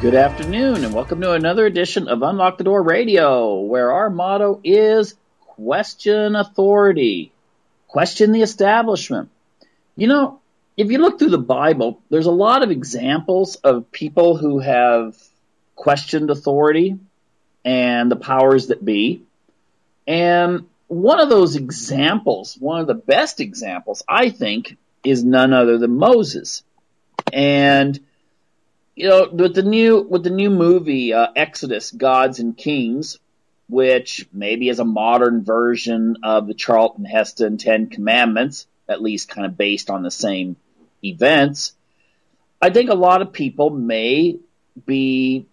Good afternoon, and welcome to another edition of Unlock the Door Radio, where our motto is question authority, question the establishment. You know, if you look through the Bible, there's a lot of examples of people who have questioned authority and the powers that be. And one of those examples, one of the best examples, I think, is none other than Moses. And you know, with the new movie Exodus: Gods and Kings, which maybe is a modern version of the Charlton Heston Ten Commandments, at least kind of based on the same events, I think a lot of people may be,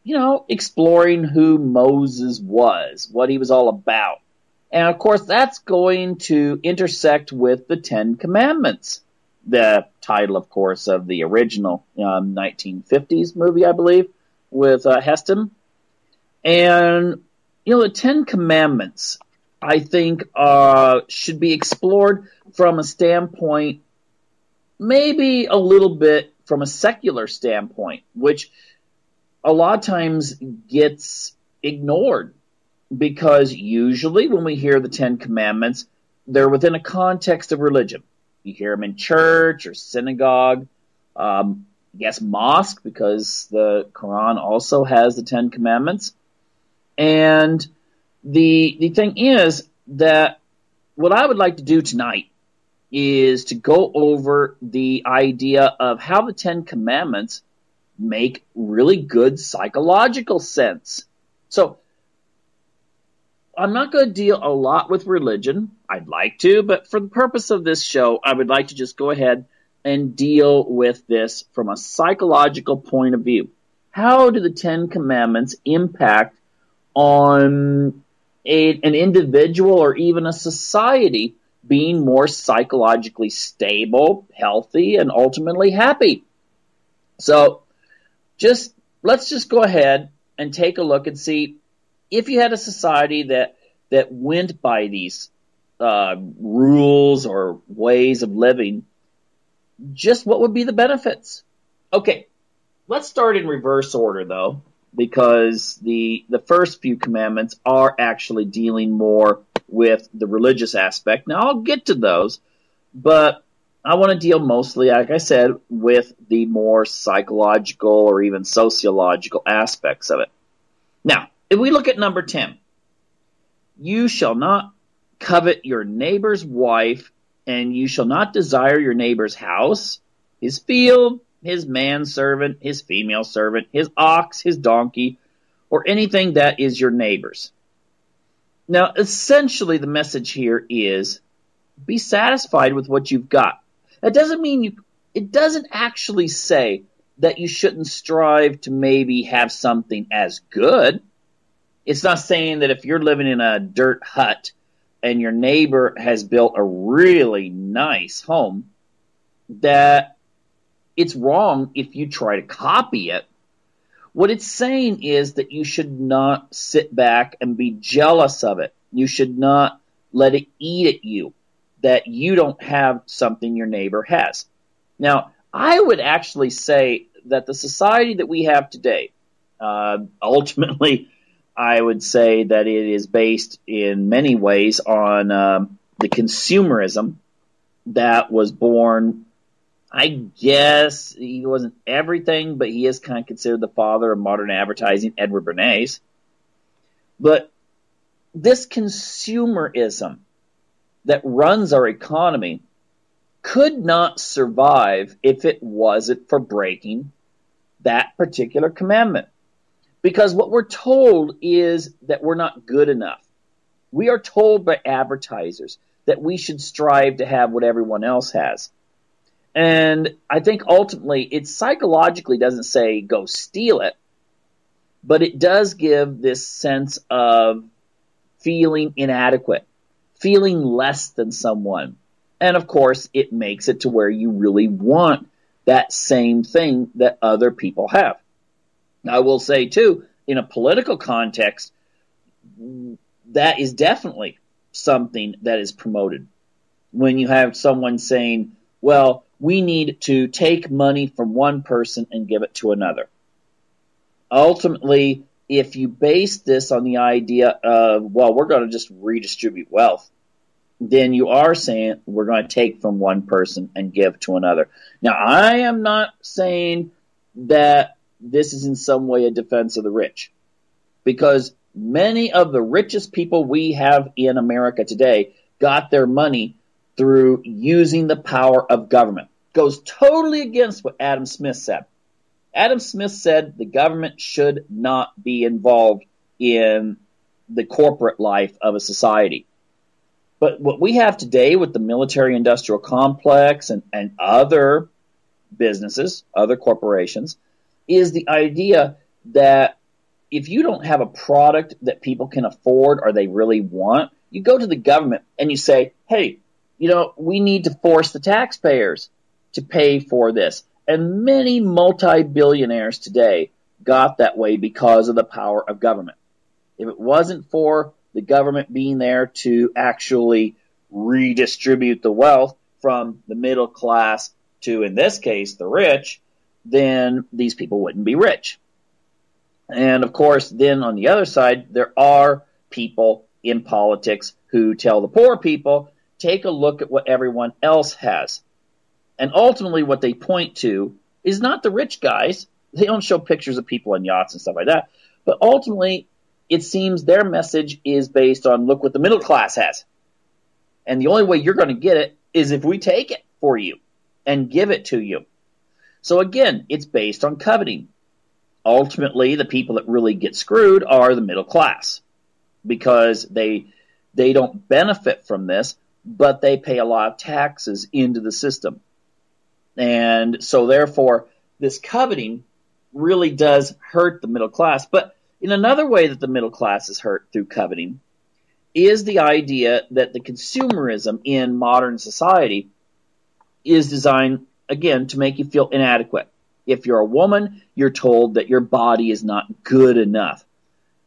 exploring who Moses was, what he was all about. And of course, that's going to intersect with the Ten Commandments. The title, of course, of the original 1950s movie, I believe, with Heston. And, the Ten Commandments, I think, should be explored from a standpoint, maybe a little bit from a secular standpoint, which a lot of times gets ignored. Because usually when we hear the Ten Commandments, they're within a context of religion. You hear them in church or synagogue, I guess mosque, because the Quran also has the Ten Commandments. And the thing is that what I would like to do tonight is to go over the idea of how the Ten Commandments make really good psychological sense. So I'm not going to deal a lot with religion. I'd like to, but for the purpose of this show, I would like to just go ahead and deal with this from a psychological point of view. How do the Ten Commandments impact on an individual or even a society being more psychologically stable, healthy, and ultimately happy? So let's just go ahead and take a look and see if you had a society that went by these rules or ways of living, just what would be the benefits? Okay, let's start in reverse order, though, because the first few commandments are actually dealing more with the religious aspect. Now, I'll get to those, but I want to deal mostly, like I said, with the more psychological or even sociological aspects of it. Now, if we look at number 10, you shall not covet your neighbor's wife, and you shall not desire your neighbor's house, his field, his manservant, his female servant, his ox, his donkey, or anything that is your neighbor's. Now, essentially, the message here is be satisfied with what you've got. That doesn't mean it doesn't actually say that you shouldn't strive to maybe have something as good. It's not saying that if you're living in a dirt hut and your neighbor has built a really nice home, that it's wrong if you try to copy it. What it's saying is that you should not sit back and be jealous of it. You should not let it eat at you, that you don't have something your neighbor has. Now, I would actually say that the society that we have today, ultimately, I would say that it is based in many ways on the consumerism that was born. I guess he wasn't everything, but he is kind of considered the father of modern advertising, Edward Bernays. But this consumerism that runs our economy could not survive if it wasn't for breaking that particular commandment. Because what we're told is that we're not good enough. We are told by advertisers that we should strive to have what everyone else has. And I think ultimately it psychologically doesn't say go steal it, but it does give this sense of feeling inadequate, feeling less than someone. And of course, it makes it to where you really want that same thing that other people have. I will say, too, in a political context, that is definitely something that is promoted. When you have someone saying, well, we need to take money from one person and give it to another. ultimately, if you base this on the idea of, well, we're going to just redistribute wealth, then you are saying we're going to take from one person and give to another. Now, I am not saying that this is in some way a defense of the rich, because many of the richest people we have in America today got their money through using the power of government. Goes totally against what Adam Smith said. Adam Smith said the government should not be involved in the corporate life of a society. But what we have today with the military-industrial complex and other businesses, other corporations, is the idea that if you don't have a product that people can afford or they really want, you go to the government and you say, hey, we need to force the taxpayers to pay for this. And many multi-billionaires today got that way because of the power of government. If it wasn't for the government being there to actually redistribute the wealth from the middle class to, in this case, the rich, then these people wouldn't be rich. And, of course, then on the other side, there are people in politics who tell the poor people, take a look at what everyone else has. And ultimately what they point to is not the rich guys. They don't show pictures of people on yachts and stuff like that. But ultimately, it seems their message is based on, look what the middle class has. And the only way you're going to get it is if we take it for you and give it to you. So again, it's based on coveting. Ultimately, the people that really get screwed are the middle class because they don't benefit from this, but they pay a lot of taxes into the system. And so therefore, this coveting really does hurt the middle class. But in another way that the middle class is hurt through coveting is the idea that the consumerism in modern society is designed, again, to make you feel inadequate. If you're a woman, you're told that your body is not good enough.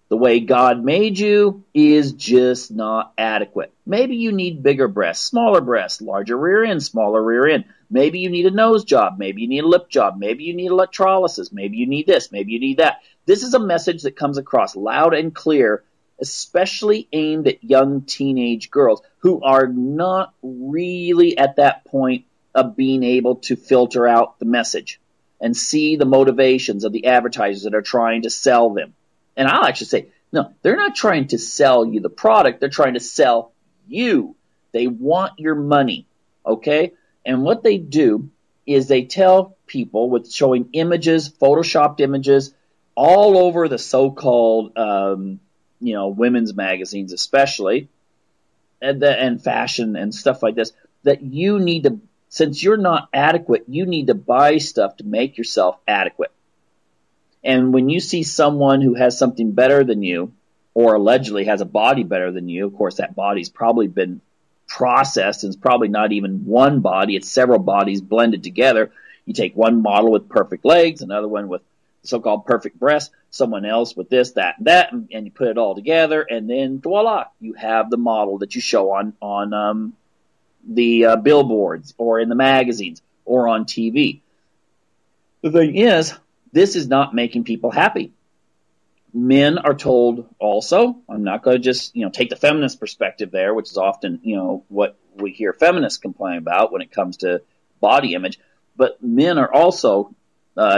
The way God made you is just not adequate. Maybe you need bigger breasts, smaller breasts, larger rear end, smaller rear end. Maybe you need a nose job. Maybe you need a lip job. Maybe you need electrolysis. Maybe you need this. Maybe you need that. This is a message that comes across loud and clear, especially aimed at young teenage girls who are not really at that point of being able to filter out the message and see the motivations of the advertisers that are trying to sell them. And I'll actually say, no, they're not trying to sell you the product. They're trying to sell you. They want your money, okay? And what they do is they tell people with showing images, photoshopped images, all over the so-called, women's magazines especially, and fashion and stuff like this, that you need to, since you're not adequate, you need to buy stuff to make yourself adequate. And when you see someone who has something better than you, or allegedly has a body better than you, of course that body's probably been processed, and it's probably not even one body, it's several bodies blended together. You take one model with perfect legs, another one with so-called perfect breasts, someone else with this, that, and you put it all together, and then voila, you have the model that you show on the billboards, or in the magazines, or on TV. The thing is, this is not making people happy. Men are told also, I'm not going to just, take the feminist perspective there, which is often, what we hear feminists complain about when it comes to body image, but men are also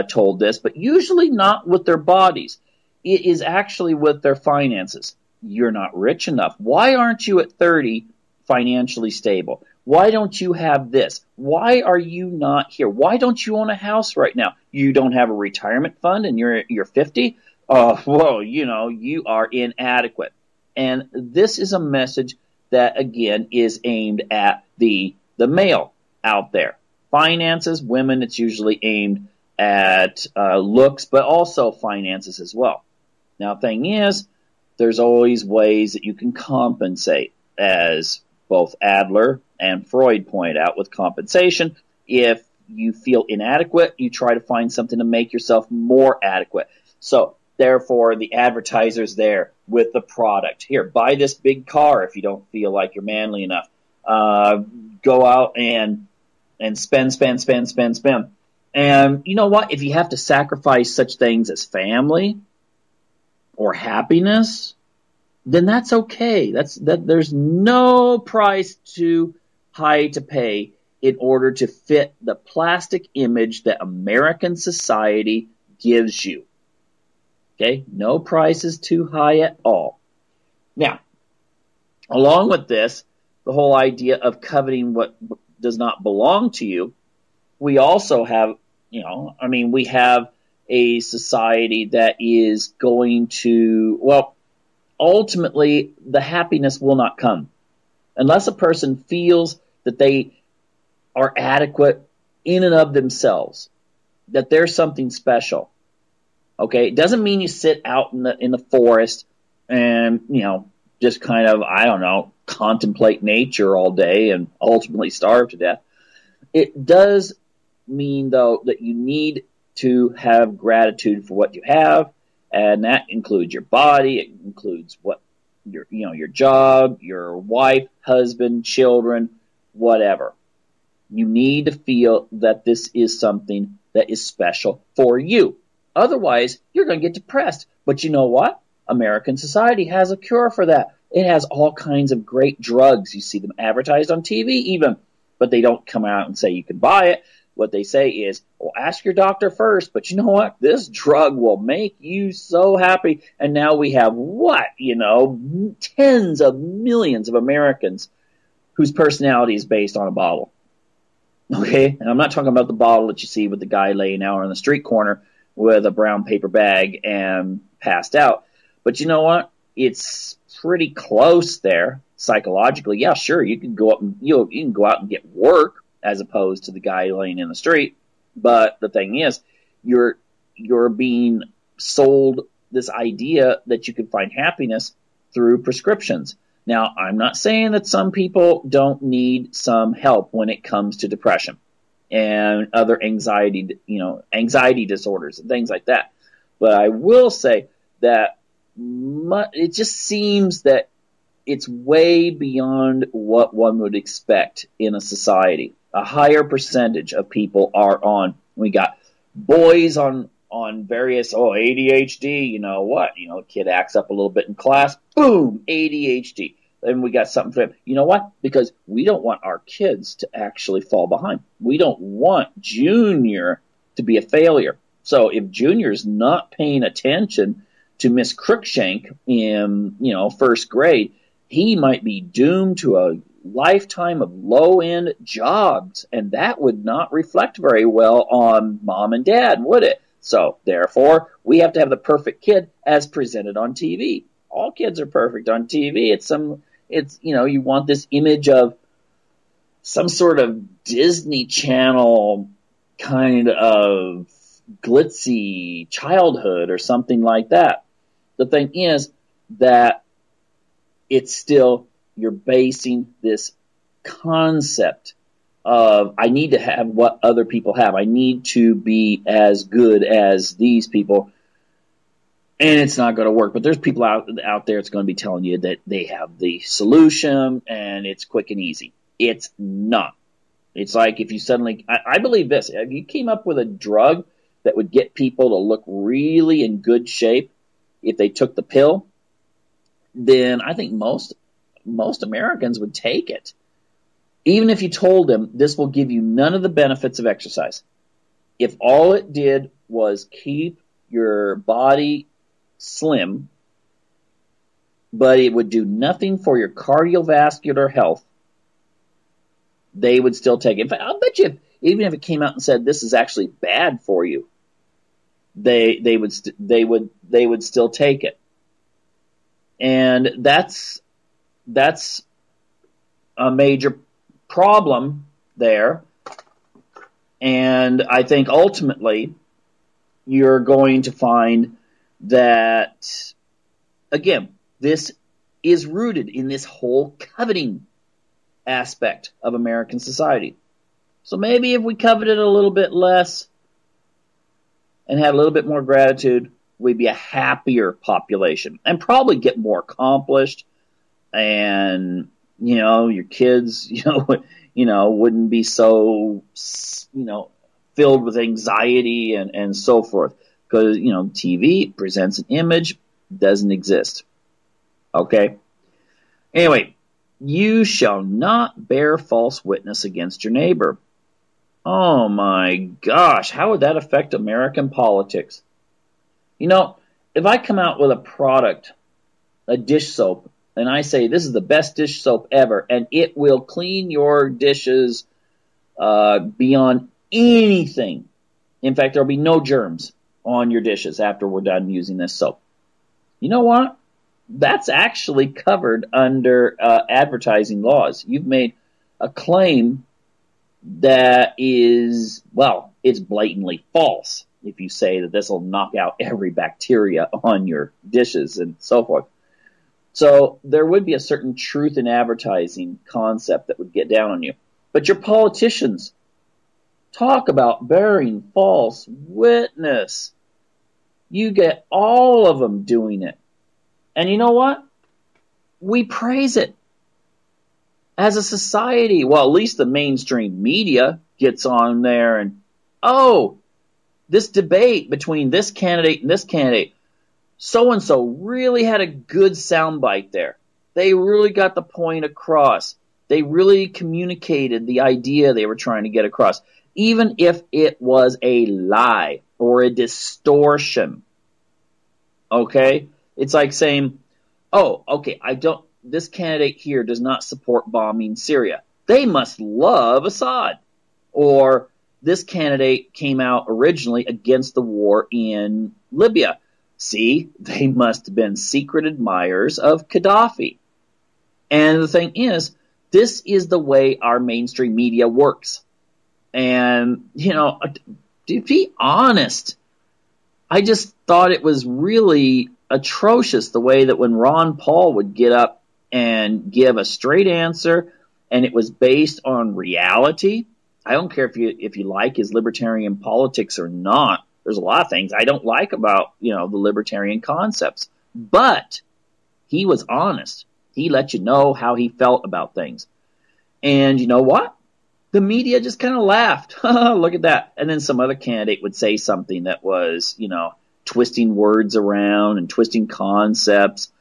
told this, but usually not with their bodies. It is actually with their finances. You're not rich enough. Why aren't you at 30 financially stable? Why don't you have this? Why are you not here? Why don't you own a house right now? You don't have a retirement fund and you're 50? Well, you are inadequate. And this is a message that, again, is aimed at the male out there. Finances, women, it's usually aimed at looks, but also finances as well. Now, the thing is, there's always ways that you can compensate, as both Adler and Freud point out with compensation. If you feel inadequate, you try to find something to make yourself more adequate. So, therefore, the advertiser's there with the product. Here, buy this big car if you don't feel like you're manly enough. Go out and spend. And you know what? If you have to sacrifice such things as family or happiness, then that's okay. There's no price too high to pay in order to fit the plastic image that American society gives you. Okay? No price is too high at all. Now, along with this, the whole idea of coveting what does not belong to you, we also have, we have a society that is going to, well, ultimately, the happiness will not come unless a person feels that they are adequate in and of themselves, that they're something special. Okay, it doesn't mean you sit out in the forest and just kind of contemplate nature all day and ultimately starve to death. It does mean though that you need to have gratitude for what you have. And that includes your body. It includes what your job, your wife, husband, children, whatever. You need to feel that this is something that is special for you. Otherwise, you're going to get depressed. But you know what? American society has a cure for that. It has all kinds of great drugs. You see them advertised on TV even, but they don't come out and say you can buy it. What they say is, well, ask your doctor first, but you know what? This drug will make you so happy. And now we have tens of millions of Americans whose personality is based on a bottle. Okay? And I'm not talking about the bottle that you see with the guy laying out on the street corner with a brown paper bag and passed out. But you know what? It's pretty close there psychologically. Yeah, sure, you can go up and you can go out and get work as opposed to the guy laying in the street. But the thing is, you're being sold this idea that you can find happiness through prescriptions. Now, I'm not saying that some people don't need some help when it comes to depression and other anxiety disorders and things like that. But I will say that it just seems that it's way beyond what one would expect in a society. A higher percentage of people are on. We got boys on various ADHD. A kid acts up a little bit in class, boom, ADHD. Then we got something for him. You know what? Because we don't want our kids to actually fall behind. We don't want Junior to be a failure. So if Junior's not paying attention to Miss Crookshank in first grade, he might be doomed to a lifetime of low-end jobs, and that would not reflect very well on mom and dad, would it? So, therefore, we have to have the perfect kid as presented on TV. All kids are perfect on TV. You want this image of some sort of Disney Channel kind of glitzy childhood or something like that. The thing is that it's still, you're basing this concept of, I need to have what other people have. I need to be as good as these people. And it's not going to work. But there's people out there that's going to be telling you that they have the solution and it's quick and easy. It's not. It's like if you suddenly, I believe this, if you came up with a drug that would get people to look really in good shape if they took the pill, then I think most Americans would take it. Even if you told them this will give you none of the benefits of exercise. If all it did was keep your body slim, but it would do nothing for your cardiovascular health, they would still take it. In fact, I'll bet you, even if it came out and said this is actually bad for you, they would still take it. And that's a major problem there. And I think ultimately you're going to find that, again, this is rooted in this whole coveting aspect of American society. So maybe if we coveted a little bit less and had a little bit more gratitude, we'd be a happier population and probably get more accomplished, and your kids wouldn't be so filled with anxiety and so forth. Because, TV presents an image, doesn't exist. Okay? Anyway, you shall not bear false witness against your neighbor. Oh my gosh, how would that affect American politics? If I come out with a product, a dish soap, and I say this is the best dish soap ever, and it will clean your dishes beyond anything. In fact, there'll be no germs on your dishes after we're done using this soap. You know what? That's actually covered under advertising laws. You've made a claim that is, it's blatantly false if you say that this will knock out every bacteria on your dishes and so forth. So there would be a certain truth in advertising concept that would get down on you. But your politicians talk about bearing false witness. You get all of them doing it. And you know what? We praise it. As a society, well, at least the mainstream media gets on there and, this debate between this candidate and this candidate, so-and-so really had a good soundbite there. They really got the point across. They really communicated the idea they were trying to get across, even if it was a lie or a distortion. Okay? It's like saying, this candidate here does not support bombing Syria. They must love Assad. Or this candidate came out originally against the war in Libya. See, they must have been secret admirers of Gaddafi. And the thing is, this is the way our mainstream media works. And, to be honest, I just thought it was really atrocious the way that when Ron Paul would get up and give a straight answer and it was based on reality. I don't care if you like his libertarian politics or not. There's a lot of things I don't like about, the libertarian concepts. But he was honest. He let you know how he felt about things. And you know what? The media just kind of laughed. Look at that. And then some other candidate would say something that was, twisting words around and twisting concepts.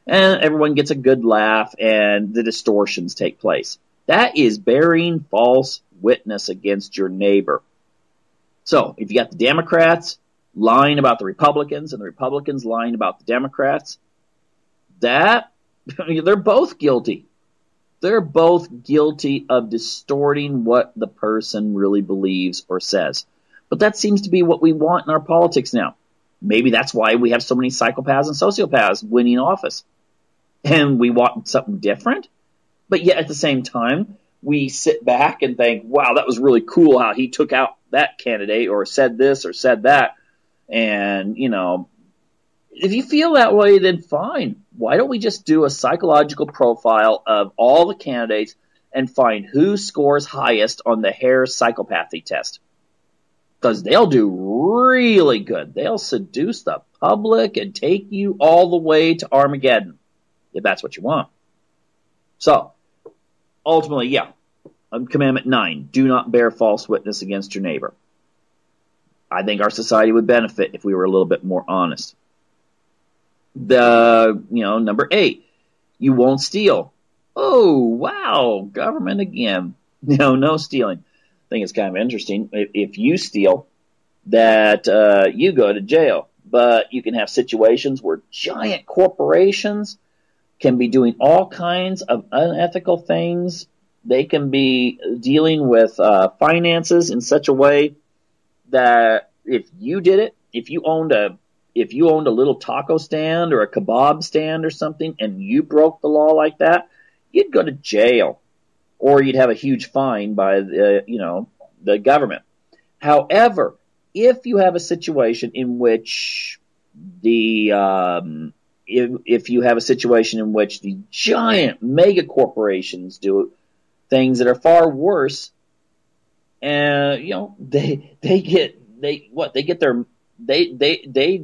And everyone gets a good laugh and the distortions take place. That is bearing false witness against your neighbor. So, if you got the Democrats lying about the Republicans and the Republicans lying about the Democrats, they're both guilty. They're both guilty of distorting what the person really believes or says. But that seems to be what we want in our politics now. Maybe that's why we have so many psychopaths and sociopaths winning office. And we want something different. But yet at the same time, we sit back and think, wow, that was really cool how he took out that candidate or said this or said that. And, if you feel that way, then fine. Why don't we just do a psychological profile of all the candidates and find who scores highest on the Hare psychopathy test? Because they'll do really good. They'll seduce the public and take you all the way to Armageddon, if that's what you want. So, ultimately, Commandment 9, do not bear false witness against your neighbor. I think our society would benefit if we were a little bit more honest. Number 8, you won't steal. Oh, wow, government again. No stealing. I think it's kind of interesting. If you steal, that you go to jail. But you can have situations where giant corporations can be doing all kinds of unethical things. They can be dealing with finances in such a way that if you did it, if you owned a little taco stand or a kebab stand or something and you broke the law like that, you'd go to jail or you'd have a huge fine by the government. However, if you have a situation in which the giant mega corporations do things that are far worse, and they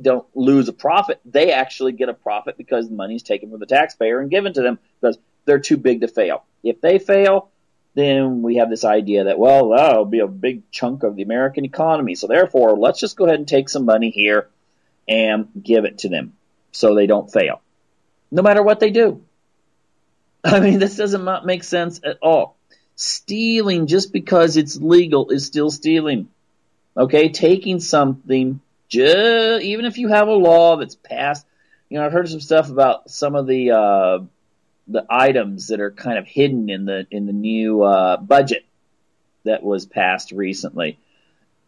don't lose a profit. They actually get a profit because the money's taken from the taxpayer and given to them because they're too big to fail. If they fail, then we have this idea that, well, that'll be a big chunk of the American economy. So therefore, let's just go ahead and take some money here and give it to them so they don't fail, no matter what they do. I mean, this doesn't make sense at all. Stealing just because it's legal is still stealing. Okay, taking something, even if you have a law that's passed. I've heard some stuff about some of the items that are kind of hidden in the new budget that was passed recently.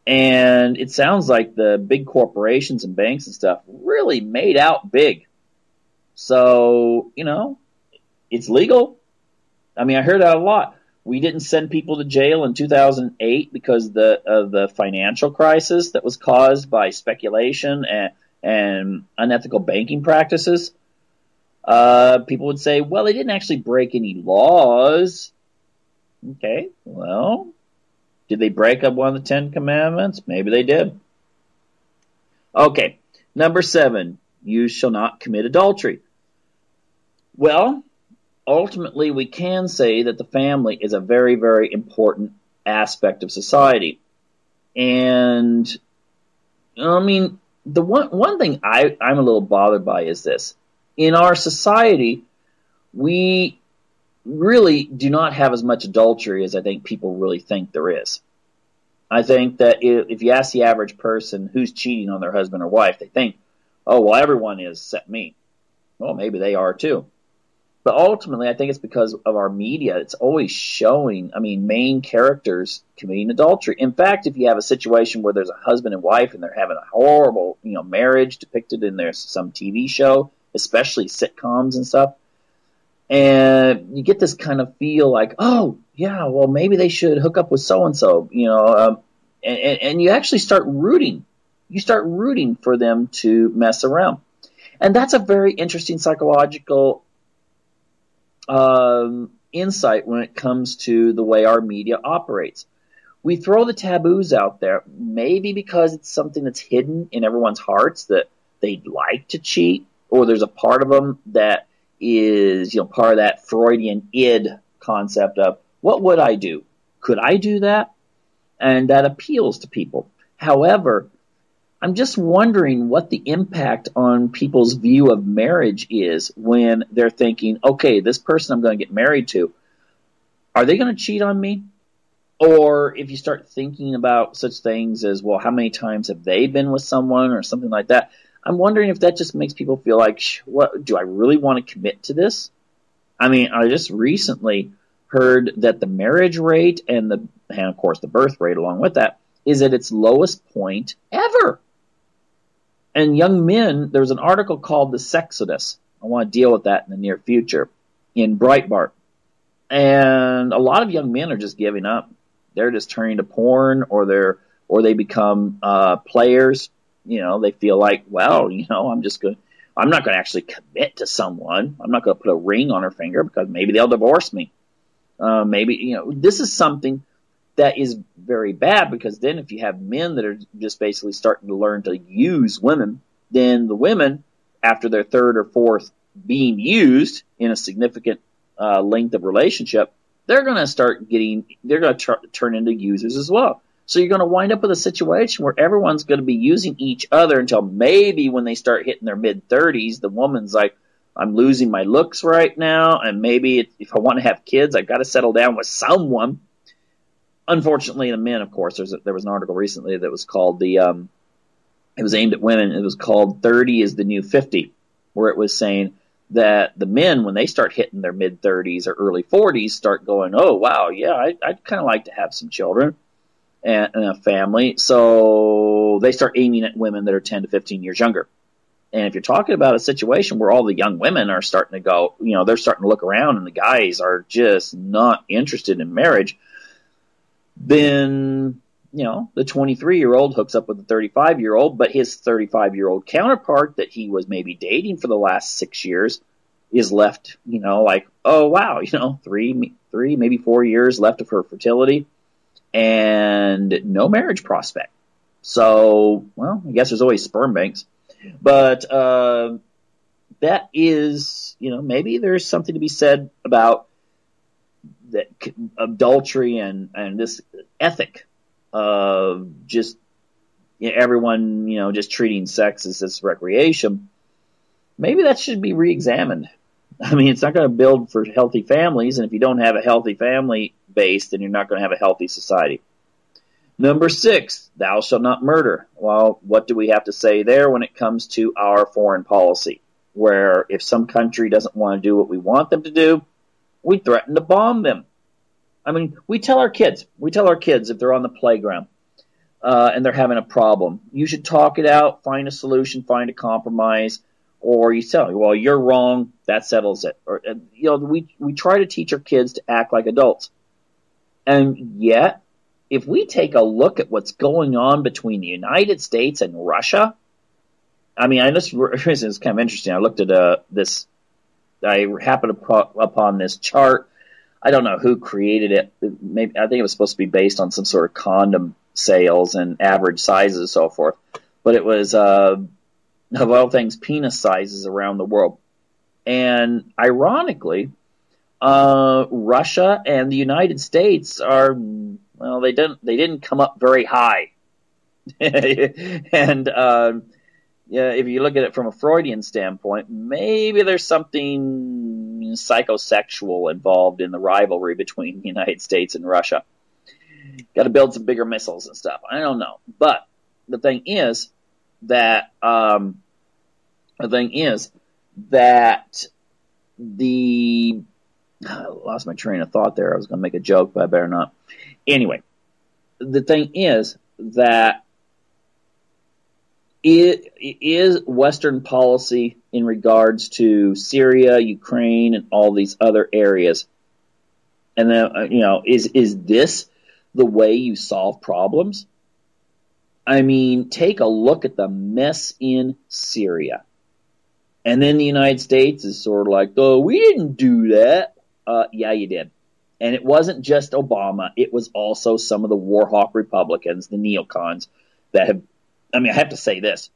And it sounds like the big corporations and banks and stuff really made out big. So, it's legal. I mean, I heard that a lot. We didn't send people to jail in 2008 because of the financial crisis that was caused by speculation and unethical banking practices. People would say, well, they didn't actually break any laws. Okay, well, did they break up one of the 10 Commandments? Maybe they did. Okay, number 7, you shall not commit adultery. Well, ultimately, we can say that the family is a very, very important aspect of society. And, I mean, the one thing I'm a little bothered by is this. In our society, we really do not have as much adultery as I think people really think there is. I think that if you ask the average person who's cheating on their husband or wife, they think, oh, well, everyone is except me. Well, maybe they are too. But ultimately, I think it's because of our media. It's always showing, main characters committing adultery. In fact, if you have a situation where there's a husband and wife and they're having a horrible, marriage depicted in some TV show, especially sitcoms and stuff, and you get this kind of feel like, oh, yeah, well, maybe they should hook up with so-and-so, and you actually start rooting. You start rooting for them to mess around. And that's a very interesting psychological insight when it comes to the way our media operates. We throw the taboos out there, maybe because it's something that's hidden in everyone's hearts that they'd like to cheat, or there's a part of them that is, part of that Freudian id concept of, what would I do? Could I do that? And that appeals to people. However, I'm just wondering what the impact on people's view of marriage is when they're thinking, okay, this person I'm going to get married to, are they going to cheat on me? Or if you start thinking about such things as, well, how many times have they been with someone or something like that? I'm wondering if that just makes people feel like, what, do I really want to commit to this? I just recently heard that the marriage rate and of course the birth rate along with that is at its lowest point ever. And young men, there was an article called The Sexodus. I want to deal with that in the near future in Breitbart. And a lot of young men are just giving up. They're just turning to porn or they become players. They feel like, well, I'm not going to actually commit to someone. I'm not going to put a ring on her finger because maybe they'll divorce me. This is something that is very bad, because then if you have men that are just basically starting to learn to use women, then the women, after their third or fourth being used in a significant length of relationship, they're going to turn into users as well. So you're going to wind up with a situation where everyone's going to be using each other until maybe when they start hitting their mid-30s, the woman's like, I'm losing my looks right now, and maybe if I want to have kids, I've got to settle down with someone. Unfortunately, the men, of course, there was an article recently that was called it was aimed at women. It was called 30 is the New 50, where it was saying that the men, when they start hitting their mid-30s or early 40s, start going, oh, wow, yeah, I'd kind of like to have some children and a family. So they start aiming at women that are 10 to 15 years younger. And if you're talking about a situation where all the young women are starting to go, they're starting to look around and the guys are just not interested in marriage, then, the 23-year-old hooks up with the 35-year-old, but his 35-year-old counterpart that he was maybe dating for the last 6 years is left, like, oh, wow, 3, maybe 4 years left of her fertility and no marriage prospect. So, well, I guess there's always sperm banks. But that is, maybe there's something to be said about that adultery and this ethic of just everyone, just treating sex as this recreation, maybe that should be re-examined. I mean, it's not going to build for healthy families, and if you don't have a healthy family base, then you're not going to have a healthy society. Number 6, thou shalt not murder. Well, what do we have to say there when it comes to our foreign policy? Where if some country doesn't want to do what we want them to do, we threaten to bomb them. I mean, we tell our kids if they're on the playground, and they're having a problem, you should talk it out, find a solution, find a compromise, or you tell, well, you're wrong, that settles it. Or we try to teach our kids to act like adults. And yet, if we take a look at what's going on between the United States and Russia, I mean, it's kind of interesting. I looked at this. I happened upon this chart. I don't know who created it. Maybe I think it was supposed to be based on some sort of condom sales and average sizes and so forth. But it was of all things penis sizes around the world. And ironically, Russia and the United States are, well, they didn't come up very high. And if you look at it from a Freudian standpoint, maybe there's something psychosexual involved in the rivalry between the United States and Russia. Got to build some bigger missiles and stuff. I don't know. But the thing is that I lost my train of thought there. I was going to make a joke, but I better not. Anyway, the thing is that it is Western policy in regards to Syria, Ukraine, and all these other areas. And then, is this the way you solve problems? I mean, take a look at the mess in Syria. And then the United States is sort of like, oh, we didn't do that. Yeah, you did. And it wasn't just Obama. It was also some of the warhawk Republicans, the neocons, that have, I have to say this.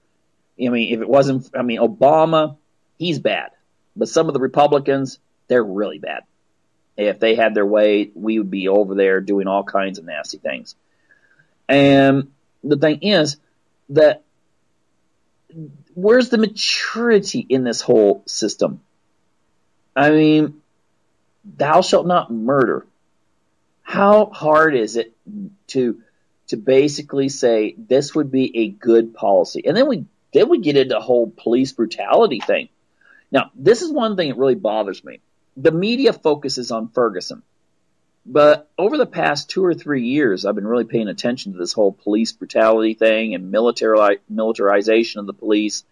If it wasn't, Obama, he's bad. But some of the Republicans, they're really bad. If they had their way, we would be over there doing all kinds of nasty things. And the thing is that where's the maturity in this whole system? Thou shalt not murder. How hard is it to basically say this would be a good policy? And then we get into the whole police brutality thing. Now, this is one thing that really bothers me. The media focuses on Ferguson. But over the past 2 or 3 years, I've been really paying attention to this whole police brutality thing and militarization of the police.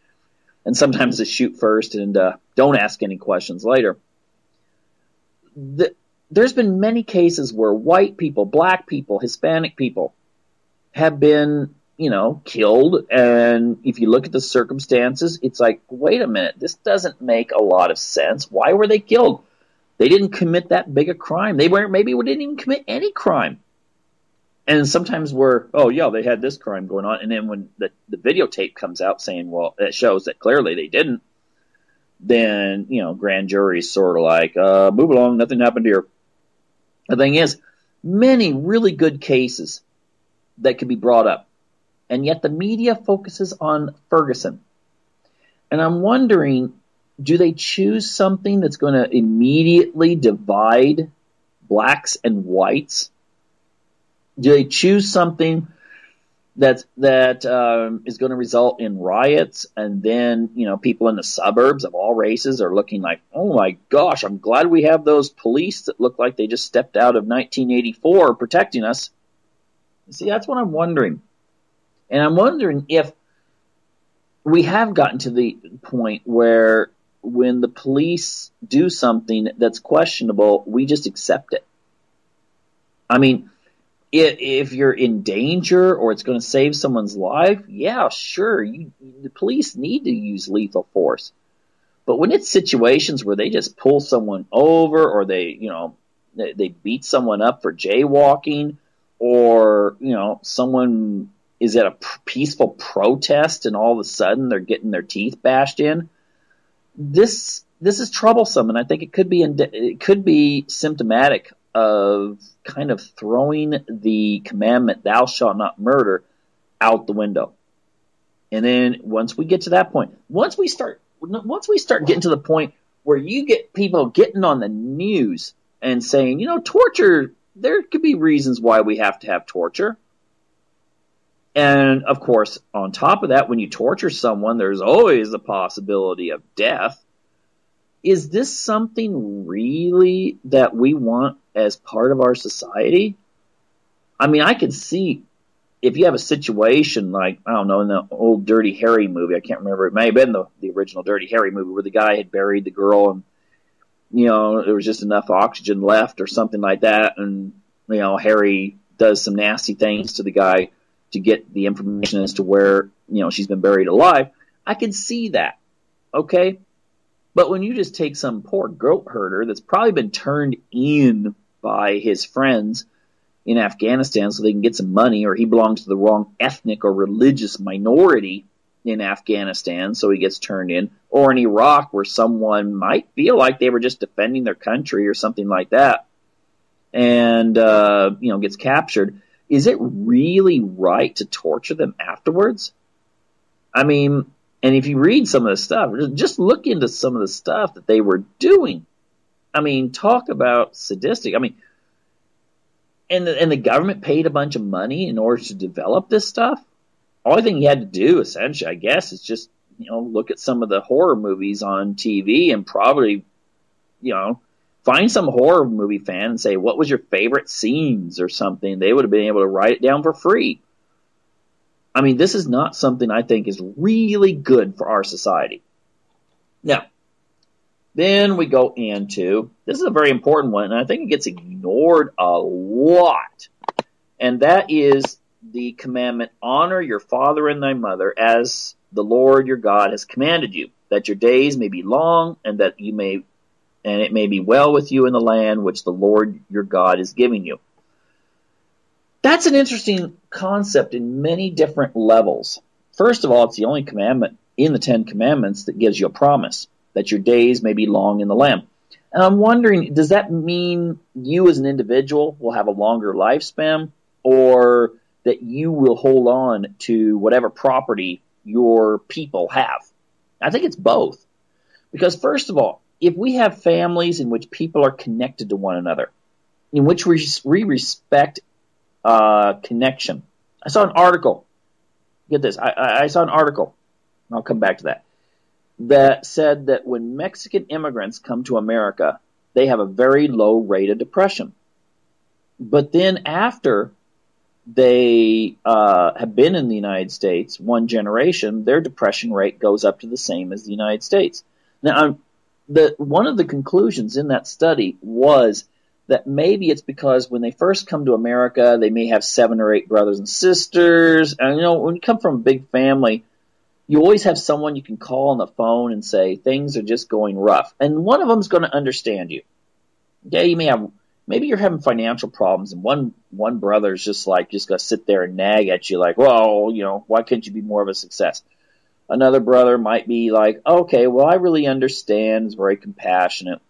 And sometimes they shoot first and don't ask any questions later. There's been many cases where white people, black people, Hispanic people have been, killed. And if you look at the circumstances, it's like, wait a minute, this doesn't make a lot of sense. Why were they killed? They didn't commit that big a crime. Maybe didn't even commit any crime. And sometimes they had this crime going on. And then when the videotape comes out saying, well, it shows that clearly they didn't, then, grand jury's sort of like, move along, nothing happened here. The thing is, many really good cases that could be brought up. And yet the media focuses on Ferguson. And I'm wondering, do they choose something that's going to immediately divide blacks and whites? Do they choose something that is going to result in riots, and then people in the suburbs of all races are looking like, oh my gosh, I'm glad we have those police that look like they just stepped out of 1984 protecting us. See, that's what I'm wondering. And I'm wondering if we have gotten to the point where when the police do something that's questionable, we just accept it. If you're in danger or it's going to save someone's life, yeah, sure, the police need to use lethal force. But when it's situations where they just pull someone over, or they beat someone up for jaywalking, or someone is at a peaceful protest and all of a sudden they're getting their teeth bashed in, this is troublesome, and I think it could be symptomatic of kind of throwing the commandment, thou shalt not murder, out the window. And then once we get to that point, once we start getting to the point where you get people getting on the news and saying, torture, there could be reasons why we have to have torture. And of course, on top of that, when you torture someone, there's always the possibility of death. Is this something really that we want as part of our society? I mean, I can see if you have a situation like, I don't know, in the old Dirty Harry movie, I can't remember, it may have been the original Dirty Harry movie where the guy had buried the girl and, there was just enough oxygen left or something like that. And, Harry does some nasty things to the guy to get the information as to where, she's been buried alive. I can see that. Okay. But when you just take some poor goat herder that's probably been turned in by his friends in Afghanistan so they can get some money, or he belongs to the wrong ethnic or religious minority in Afghanistan, so he gets turned in, or in Iraq where someone might feel like they were just defending their country or something like that, and gets captured. Is it really right to torture them afterwards? I mean, and if you read some of the stuff, just look into some of the stuff that they were doing. I mean, talk about sadistic. I mean, and the government paid a bunch of money in order to develop this stuff. Only thing you had to do, essentially, I guess, is just, look at some of the horror movies on TV and probably, find some horror movie fan and say, what was your favorite scenes or something? They would have been able to write it down for free. I mean, this is not something I think is really good for our society. Now, then we go into, this is a very important one, and I think it gets ignored a lot. And that is the commandment, honor your father and thy mother as the Lord your God has commanded you, that your days may be long and that it may be well with you in the land which the Lord your God is giving you. That's an interesting concept in many different levels. First of all, it's the only commandment in the Ten Commandments that gives you a promise that your days may be long in the land. And I'm wondering, does that mean you as an individual will have a longer lifespan, or that you will hold on to whatever property your people have? I think it's both. Because first of all, if we have families in which people are connected to one another, in which we respect connection. I saw an article. Get this. I saw an article. I'll come back to that. That said that when Mexican immigrants come to America, they have a very low rate of depression. But then after they have been in the United States one generation, their depression rate goes up to the same as the United States. Now, one of the conclusions in that study was that maybe it's because when they first come to America, they may have 7 or 8 brothers and sisters. And, when you come from a big family, you always have someone you can call on the phone and say, things are just going rough. And one of them is going to understand you. Yeah, maybe you're having financial problems, and one brother's just going to sit there and nag at you like, well, why can't you be more of a success? Another brother might be like, okay, well, I really understand, is very compassionate.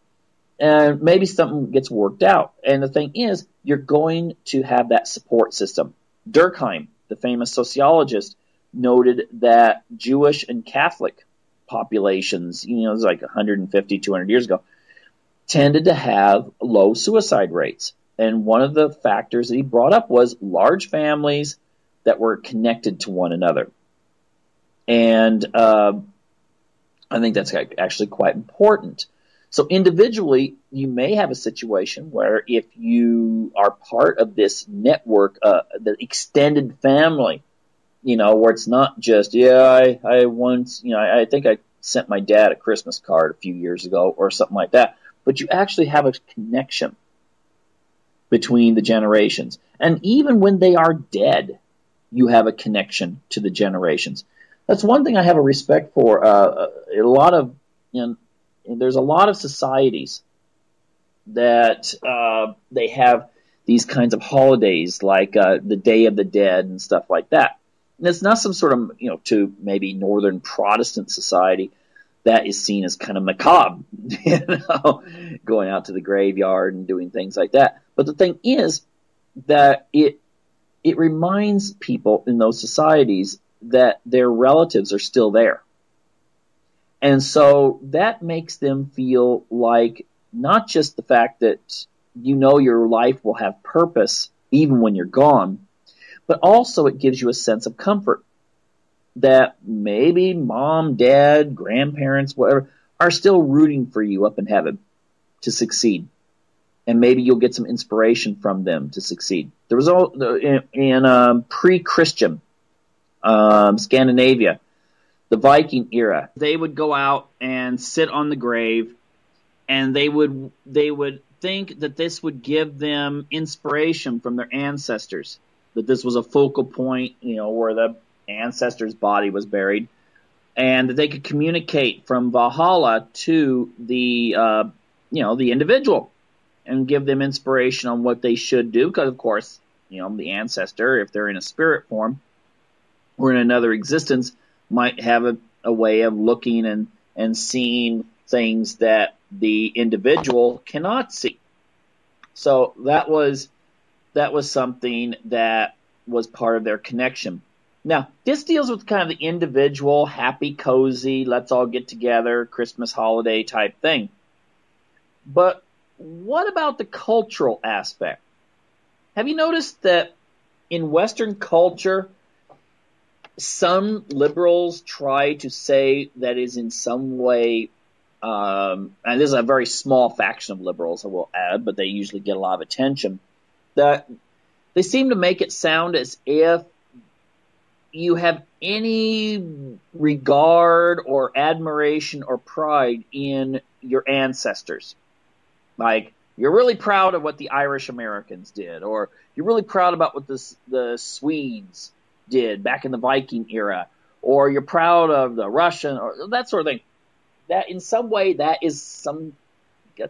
And maybe something gets worked out. And the thing is, you're going to have that support system. Durkheim, the famous sociologist, noted that Jewish and Catholic populations, it was like 150, 200 years ago, tended to have low suicide rates. And one of the factors that he brought up was large families that were connected to one another. And I think that's actually quite important. So individually, you may have a situation where if you are part of this network, the extended family, where it's not just, I once, I think I sent my dad a Christmas card a few years ago or something like that, but you actually have a connection between the generations. And even when they are dead, you have a connection to the generations. That's one thing I have a respect for. There's a lot of societies that they have these kinds of holidays like the Day of the Dead and stuff like that. And it's not some sort of, to maybe Northern Protestant society, that is seen as kind of macabre, going out to the graveyard and doing things like that. But the thing is that it reminds people in those societies that their relatives are still there. And so that makes them feel like not just the fact that your life will have purpose even when you're gone, but also it gives you a sense of comfort that maybe mom, dad, grandparents, whatever, are still rooting for you up in heaven to succeed. And maybe you'll get some inspiration from them to succeed. There was in pre-Christian Scandinavia, the Viking era, they would go out and sit on the grave, and they would think that this would give them inspiration from their ancestors, that this was a focal point, where the ancestor's body was buried, and that they could communicate from Valhalla to the individual and give them inspiration on what they should do. Because of course, the ancestor, if they're in a spirit form or in another existence, might have a way of looking and seeing things that the individual cannot see. So that was something that was part of their connection. Now, this deals with kind of the individual, happy, cozy, let's all get together, Christmas holiday type thing. But what about the cultural aspect? Have you noticed that in Western culture, some liberals try to say that is in some way, and this is a very small faction of liberals, I will add, but they usually get a lot of attention, that they seem to make it sound as if you have any regard or admiration or pride in your ancestors. Like, you're really proud of what the Irish Americans did, or you're really proud about what the Swedes did back in the Viking era, or you're proud of the Russian, or that sort of thing. That in some way, that's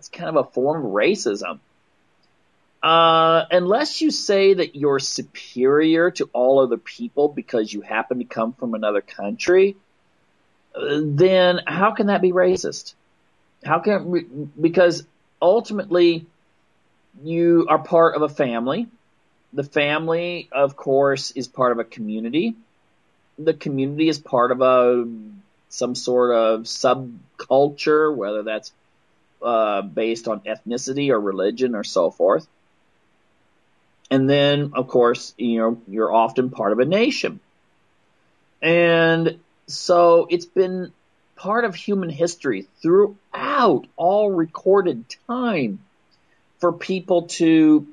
kind of a form of racism. Unless you say that you're superior to all other people because you happen to come from another country, then how can that be racist? Because ultimately you are part of a family. The family, of course, is part of a community. The community is part of some sort of subculture, whether that's based on ethnicity or religion or so forth. And then, of course, you're often part of a nation. And so it's been part of human history throughout all recorded time for people to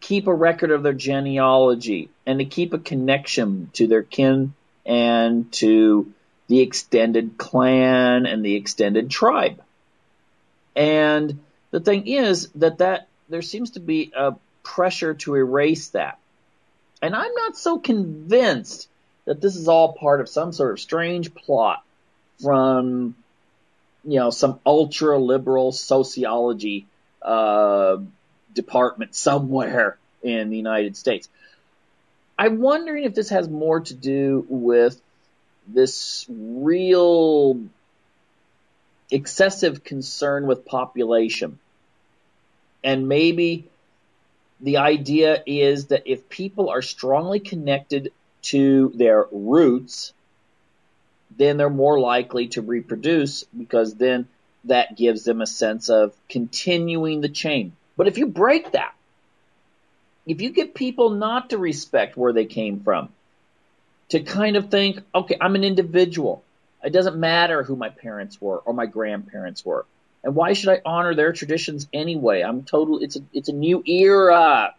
keep a record of their genealogy and to keep a connection to their kin and to the extended clan and the extended tribe. And the thing is that there seems to be a pressure to erase that. And I'm not so convinced that this is all part of some sort of strange plot from, some ultra-liberal sociology department somewhere in the United States. I'm wondering if this has more to do with this real excessive concern with population. And maybe the idea is that if people are strongly connected to their roots, then they're more likely to reproduce, because then that gives them a sense of continuing the chain. But if you break that, if you get people not to respect where they came from, to kind of think, okay, I'm an individual. It doesn't matter who my parents were or my grandparents were. And why should I honor their traditions anyway? It's a new era.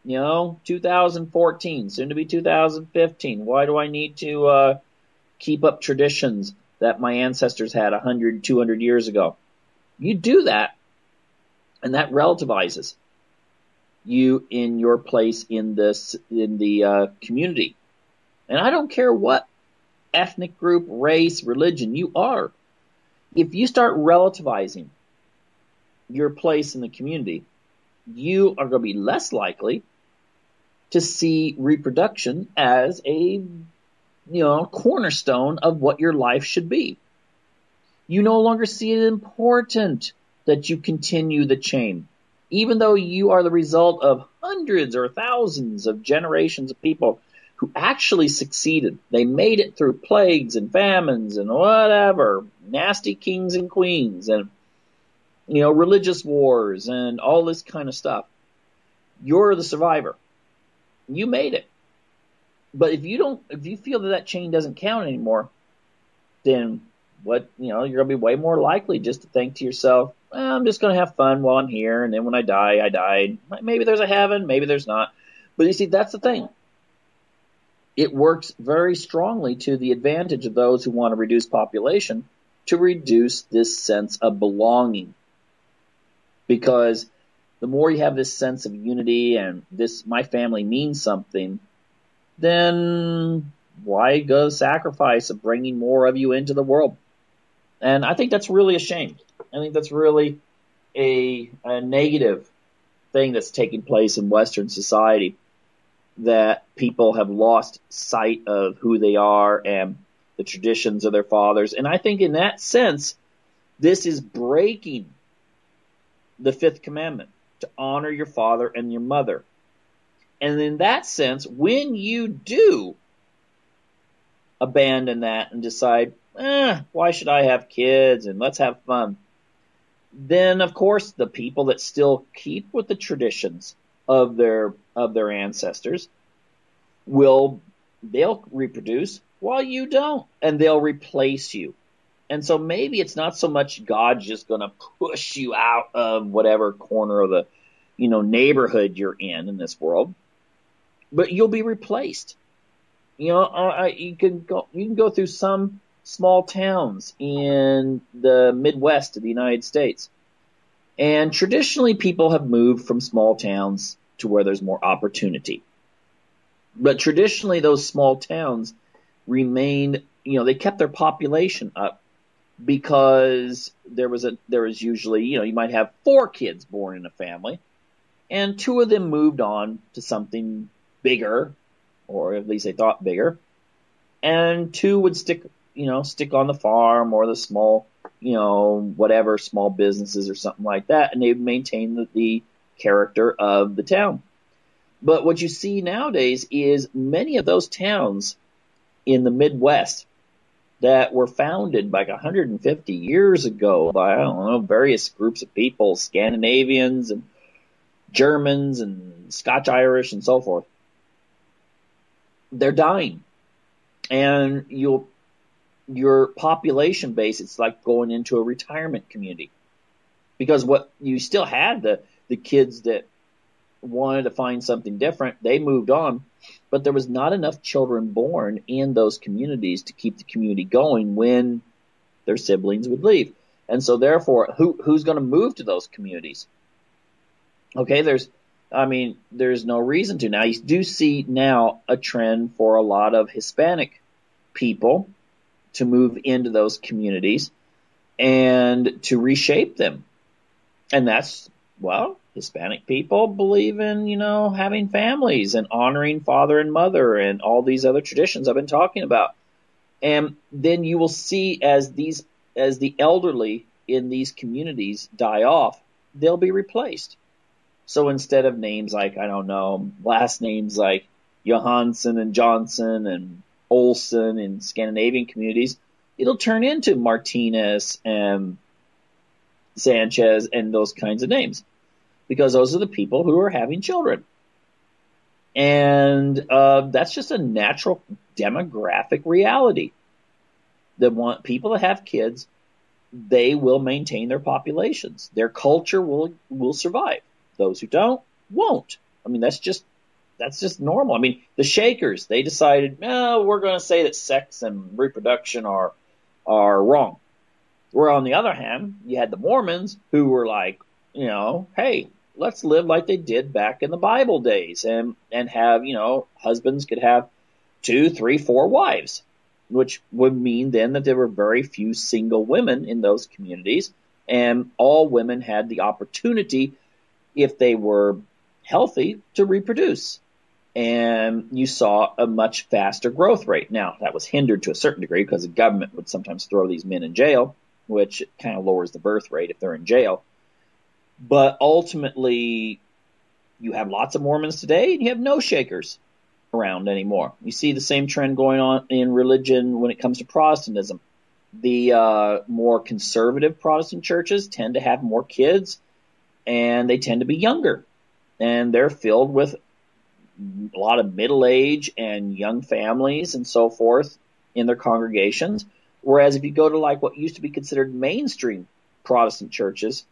2014, soon to be 2015. Why do I need to keep up traditions that my ancestors had 100, 200 years ago? You do that, and that relativizes you in your place in the community. And I don't care what ethnic group, race, religion you are. If you start relativizing your place in the community, you are going to be less likely to see reproduction as a cornerstone of what your life should be. You no longer see it important that you continue the chain, even though you are the result of hundreds or thousands of generations of people who actually succeeded. They made it through plagues and famines and whatever, nasty kings and queens and, religious wars and all this kind of stuff. You're the survivor. You made it. But if you feel that chain doesn't count anymore, then you're going to be way more likely just to think to yourself, I'm just going to have fun while I'm here. And then when I die, I died. Maybe there's a heaven, maybe there's not. But you see, that's the thing. It works very strongly to the advantage of those who want to reduce population to reduce this sense of belonging. Because the more you have this sense of unity and my family means something, then why go the sacrifice of bringing more of you into the world? And I think that's really a shame. I think that's really a negative thing that's taking place in Western society, that people have lost sight of who they are and the traditions of their fathers. And I think in that sense, this is breaking the fifth commandment, to honor your father and your mother. And in that sense, when you do abandon that and decide, why should I have kids and let's have fun, then of course the people that still keep with the traditions of their ancestors they'll reproduce while you don't, and they'll replace you. And so maybe it's not so much God's just going to push you out of whatever corner of the neighborhood you're in this world, but you'll be replaced. You can go through some small towns in the Midwest of the United States, and traditionally people have moved from small towns to where there's more opportunity. But traditionally those small towns remained, they kept their population up because there was usually, you might have 4 kids born in a family, and 2 of them moved on to something bigger, or at least they thought bigger, and 2 would stick on the farm or the small, whatever, small businesses or something like that, and they would maintain the character of the town. But what you see nowadays is many of those towns in the Midwest that were founded like 150 years ago by, various groups of people, Scandinavians and Germans and Scotch-Irish and so forth, they're dying. And your population base, it's like going into a retirement community. Because what you still had the kids that wanted to find something different, they moved on, but there was not enough children born in those communities to keep the community going when their siblings would leave. And so therefore, who's going to move to those communities? Okay, there's no reason to. Now, you do see now a trend for a lot of Hispanic people to move into those communities and to reshape them. And that's, Hispanic people believe in, having families and honoring father and mother and all these other traditions I've been talking about. And then you will see as the elderly in these communities die off, they'll be replaced. So instead of names like, last names like Johansson and Johnson and Olson in Scandinavian communities, it'll turn into Martinez and Sanchez and those kinds of names, because those are the people who are having children. And that's just a natural demographic reality. People that have kids, they will maintain their populations. Their culture will survive. Those who don't, won't. That's just normal. The Shakers, they decided, we're going to say that sex and reproduction are wrong. Where on the other hand, you had the Mormons who were like, hey, let's live like they did back in the Bible days and have, husbands could have 2, 3, 4 wives, which would mean then that there were very few single women in those communities, and all women had the opportunity, if they were healthy, to reproduce. And you saw a much faster growth rate. Now, that was hindered to a certain degree because the government would sometimes throw these men in jail which kind of lowers the birth rate if they're in jail. But ultimately, you have lots of Mormons today, and you have no Shakers around anymore. You see the same trend going on in religion when it comes to Protestantism. The more conservative Protestant churches tend to have more kids, and they tend to be younger. And they're filled with a lot of middle-age and young families and so forth in their congregations. Whereas if you go to like what used to be considered mainstream Protestant churches,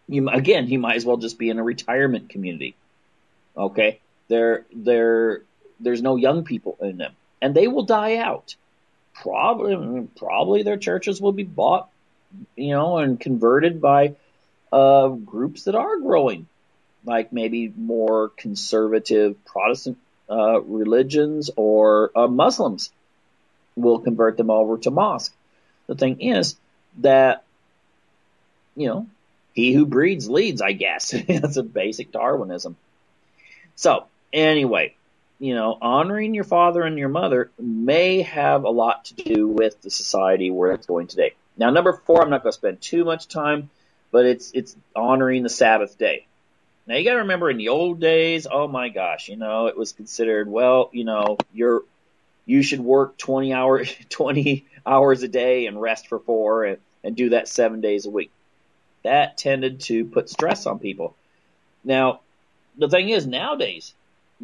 you might as well just be in a retirement community. Okay? There's no young people in them. And they will die out. Probably their churches will be bought, and converted by groups that are growing, like maybe more conservative Protestant religions, or Muslims will convert them over to mosque. The thing is that, he who breeds leads, I guess. That's a basic Darwinism. So, anyway, honoring your father and your mother may have a lot to do with the society where it's going today. Now, number 4, I'm not going to spend too much time, but it's honoring the Sabbath day. Now, you got to remember in the old days, oh my gosh, it was considered, you should work 20 hours a day and rest for 4 and do that 7 days a week. That tended to put stress on people. Now, the thing is, nowadays,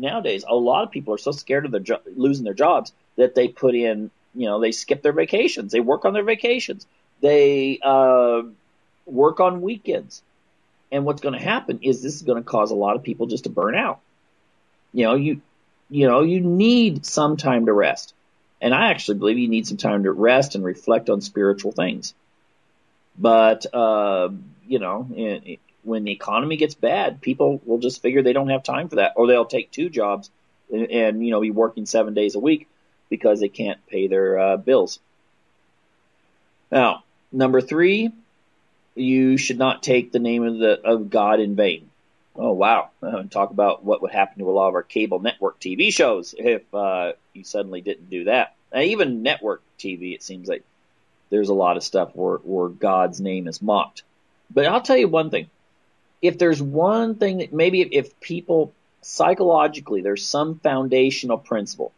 a lot of people are so scared of losing their jobs that they put in, they skip their vacations. They work on their vacations. They work on weekends. And what's going to happen is this is going to cause a lot of people just to burn out. You need some time to rest. And I actually believe you need some time to rest and reflect on spiritual things. But, when the economy gets bad, people will just figure they don't have time for that, or they'll take 2 jobs and be working 7 days a week because they can't pay their bills. Now, number 3, you should not take the name of God in vain. Oh, wow. Talk about what would happen to a lot of our cable network TV shows if you suddenly didn't do that. Now, even network TV, it seems like there's a lot of stuff where God's name is mocked. But I'll tell you one thing. If there's one thing that maybe if people psychologically, there's some foundational principle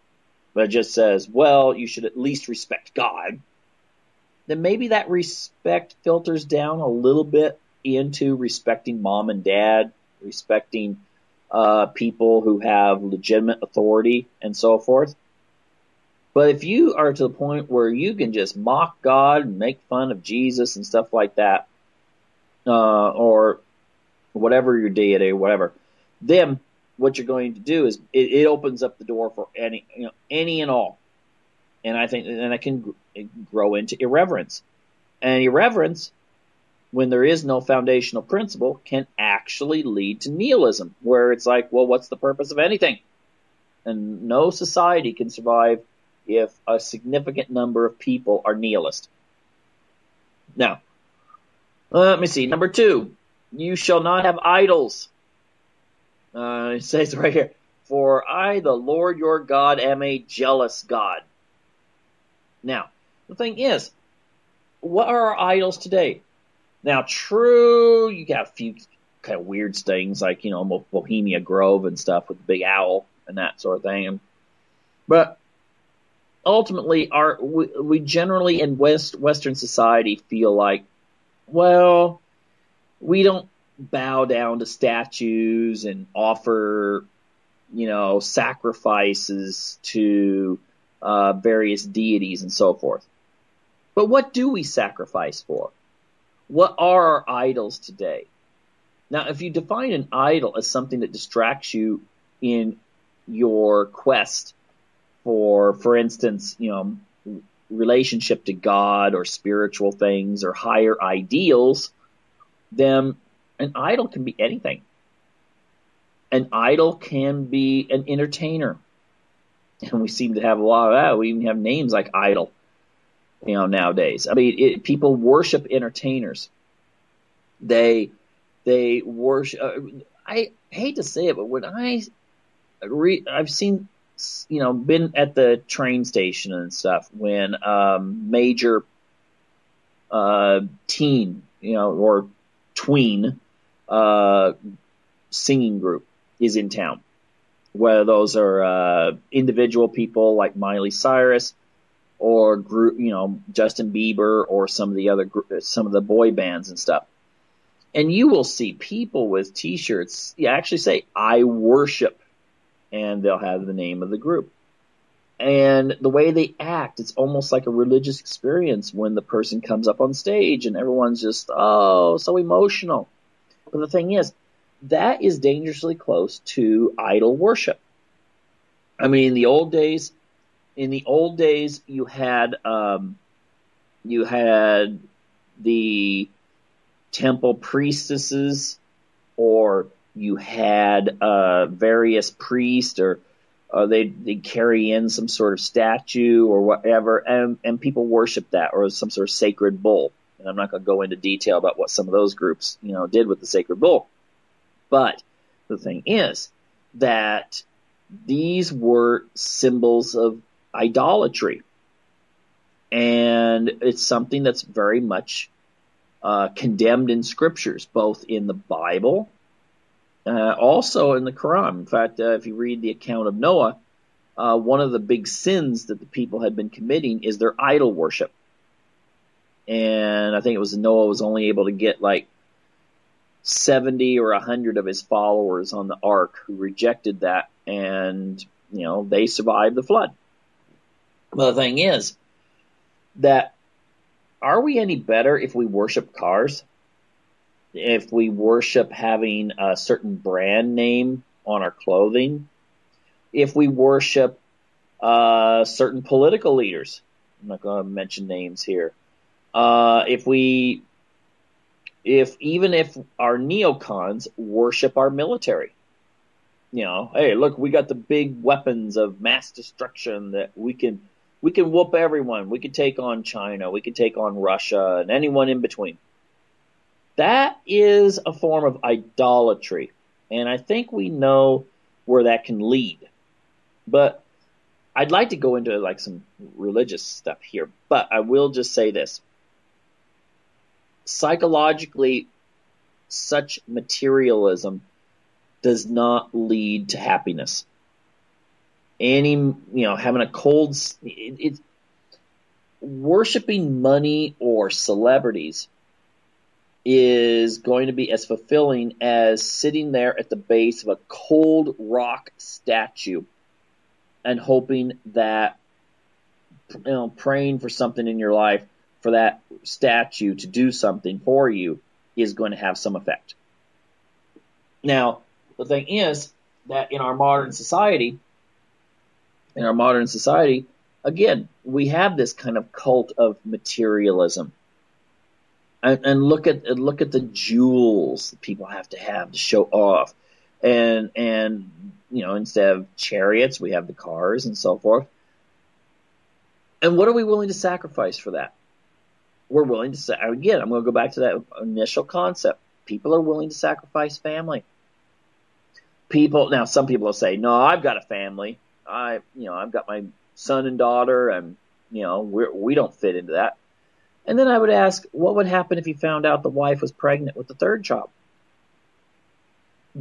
that just says, well, you should at least respect God, then maybe that respect filters down a little bit into respecting mom and dad, respecting people who have legitimate authority and so forth. But if you are to the point where you can just mock God and make fun of Jesus and stuff like that, or whatever your deity or whatever, then what you're going to do is it opens up the door for any and all. And I think that can grow into irreverence. And irreverence, when there is no foundational principle, can actually lead to nihilism, where it's like, well, what's the purpose of anything? And no society can survive if a significant number of people are nihilist. Now, let me see. Number 2, you shall not have idols. It says right here, for I, the Lord your God, am a jealous God. Now, the thing is, what are our idols today? Now, true, you got a few kind of weird things like, Bohemia Grove and stuff with the big owl and that sort of thing. But ultimately, we generally in Western society feel like, well, we don't bow down to statues and offer, sacrifices to various deities and so forth. But what do we sacrifice for? What are our idols today? Now, if you define an idol as something that distracts you in your quest for instance, relationship to God or spiritual things or higher ideals, then an idol can be anything. An idol can be an entertainer. And we seem to have a lot of that. We even have names like idol, nowadays. I mean, people worship entertainers. They worship. I hate to say it, but when I've seen, been at the train station and stuff when major teen, or tween singing group is in town. Whether those are individual people like Miley Cyrus, or group, Justin Bieber, or some of the boy bands and stuff. And you will see people with T-shirts actually say, "I worship," and they'll have the name of the group. And the way they act, it's almost like a religious experience when the person comes up on stage and everyone's just, so emotional. But the thing is, that is dangerously close to idol worship. I mean, in the old days, you had the temple priestesses, or you had various priests, or they'd carry in some sort of statue or whatever, and people worship that, or some sort of sacred bull. And I'm not going to go into detail about what some of those groups, did with the sacred bull. But the thing is that these were symbols of idolatry. And it's something that's very much condemned in scriptures, both in the Bible, also in the Quran. In fact, if you read the account of Noah, one of the big sins that the people had been committing is their idol worship. And I think it was Noah was only able to get like 70 or 100 of his followers on the ark who rejected that, and they survived the flood. Well, the thing is that, are we any better if we worship cars? If we worship having a certain brand name on our clothing? If we worship certain political leaders? I'm not going to mention names here. Even if our neocons worship our military. Hey, look, we got the big weapons of mass destruction that we can whoop everyone. We can take on China. We can take on Russia and anyone in between. That is a form of idolatry. And I think we know where that can lead. But I'd like to go into like some religious stuff here. But I will just say this. Psychologically, such materialism does not lead to happiness. Having a cold, worshiping money or celebrities is going to be as fulfilling as sitting there at the base of a cold rock statue and hoping that, praying for something in your life, for that statue to do something for you, is going to have some effect. Now, the thing is that in our modern society, again, we have this kind of cult of materialism. And look at the jewels that people have to show off. And instead of chariots, we have the cars and so forth. And what are we willing to sacrifice for that? We're willing to again, I'm going to go back to that initial concept. People are willing to sacrifice family. Now some people will say, "No, I've got a family. I've got my son and daughter, and we don't fit into that." And then I would ask, what would happen if you found out the wife was pregnant with the third child?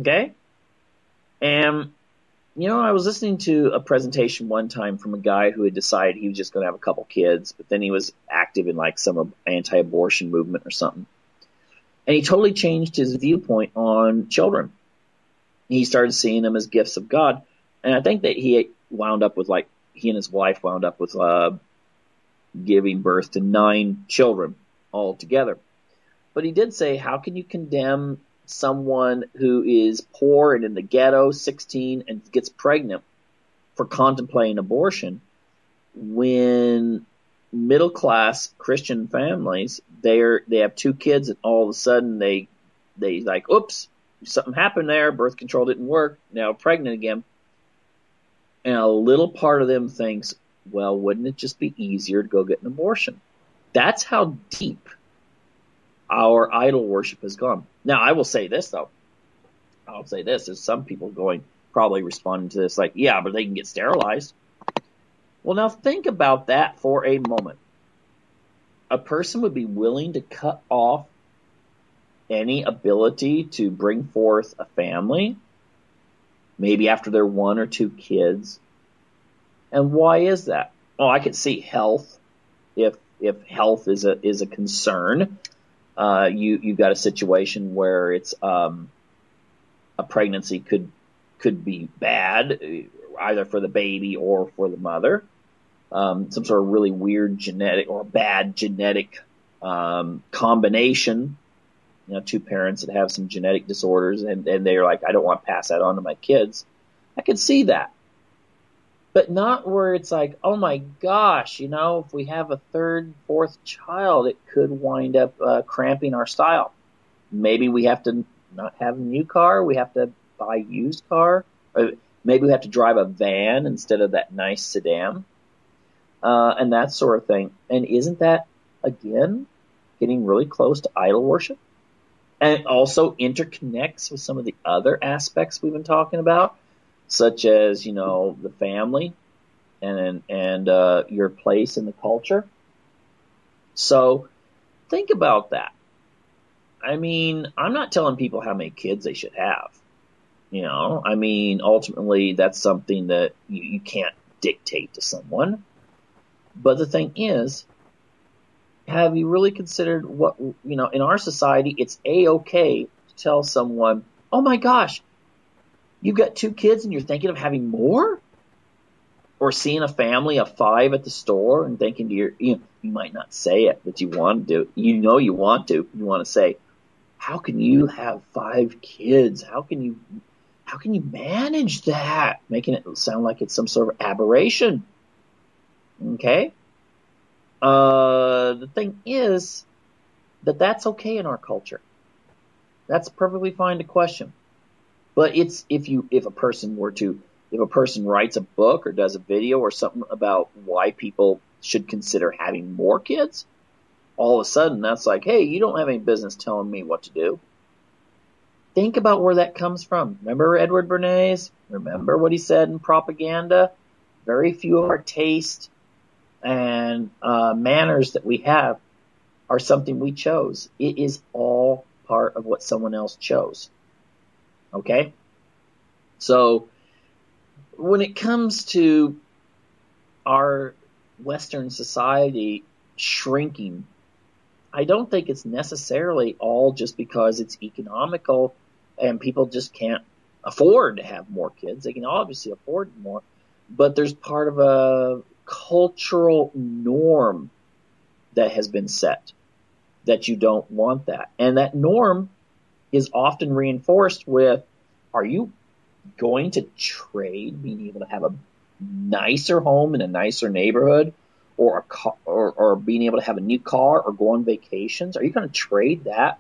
Okay? And, I was listening to a presentation one time from a guy who had decided he was just going to have a couple kids, but then he was active in like some anti-abortion movement or something. And he totally changed his viewpoint on children. He started seeing them as gifts of God. And I think that he and his wife wound up with giving birth to 9 children altogether. But he did say, how can you condemn someone who is poor and in the ghetto, 16, and gets pregnant for contemplating abortion, when middle-class Christian families, they have 2 kids, and all of a sudden they like, oops, something happened there, birth control didn't work, now pregnant again. And a little part of them thinks, well, wouldn't it just be easier to go get an abortion? That's how deep our idol worship has gone. Now, I will say this, though. There's some people probably responding to this like, yeah, but they can get sterilized. Well, now think about that for a moment. a person would be willing to cut off any ability to bring forth a family, maybe after they're 1 or 2 kids. And why is that? Oh, I could see health. If health is a concern, you've got a situation where it's a pregnancy could be bad, either for the baby or for the mother. Some sort of really weird genetic or bad genetic combination. 2 parents that have some genetic disorders, and they're like, I don't want to pass that on to my kids. I could see that. But not where it's like, oh my gosh, if we have a 3rd, 4th child, it could wind up cramping our style. Maybe we have to not have a new car. We have to buy a used car. Or maybe we have to drive a van instead of that nice sedan. And that sort of thing. And isn't that, again, getting really close to idol worship? And it also interconnects with some of the other aspects we've been talking about, such as, the family and your place in the culture. So think about that. I mean, I'm not telling people how many kids they should have. Ultimately, that's something that you can't dictate to someone. But the thing is, have you really considered what, in our society, it's A-okay to tell someone, oh my gosh, you've got 2 kids and you're thinking of having more? Or seeing a family of 5 at the store and thinking to you might not say it, but you want to. You want to. You want to say, how can you have 5 kids? How can you manage that? Making it sound like it's some sort of aberration. Okay? The thing is that that's okay in our culture. That's perfectly fine to question. But it's if a person writes a book or does a video or something about why people should consider having more kids, all of a sudden that's like, hey, you don't have any business telling me what to do. Think about where that comes from. Remember Edward Bernays? Remember what he said in Propaganda? Very few of our tastes and manners that we have are something we chose. It is all part of what someone else chose. Okay? So when it comes to our Western society shrinking, I don't think it's necessarily all just because it's economical and people just can't afford to have more kids. They can obviously afford more, but there's part of a cultural norm that has been set that you don't want that. And that norm is often reinforced with, are you going to trade being able to have a nicer home in a nicer neighborhood or or being able to have a new car or go on vacations? Are you going to trade that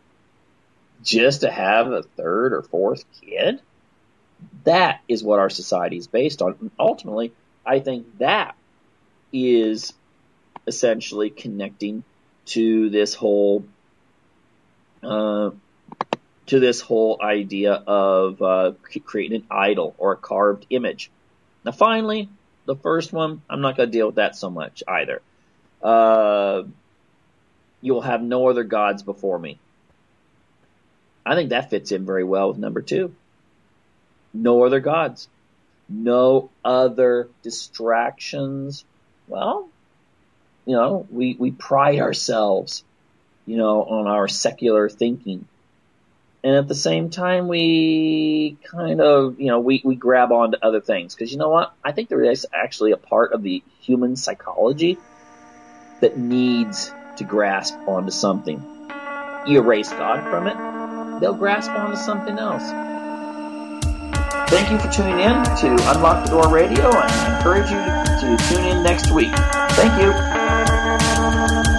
just to have a 3rd or 4th kid? That is what our society is based on. And ultimately, I think that is essentially connecting to this whole idea of creating an idol or a carved image. Now, finally, the first one, I'm not going to deal with that so much either. You will have no other gods before me. I think that fits in very well with number 2. No other gods. No other distractions. Well, we pride ourselves, on our secular thinking. And at the same time, we kind of, we grab onto other things. Because you know what? I think there is actually a part of the human psychology that needs to grasp onto something. You erase God from it, they'll grasp onto something else. Thank you for tuning in to Unlock the Door Radio, and I encourage you to tune in next week. Thank you.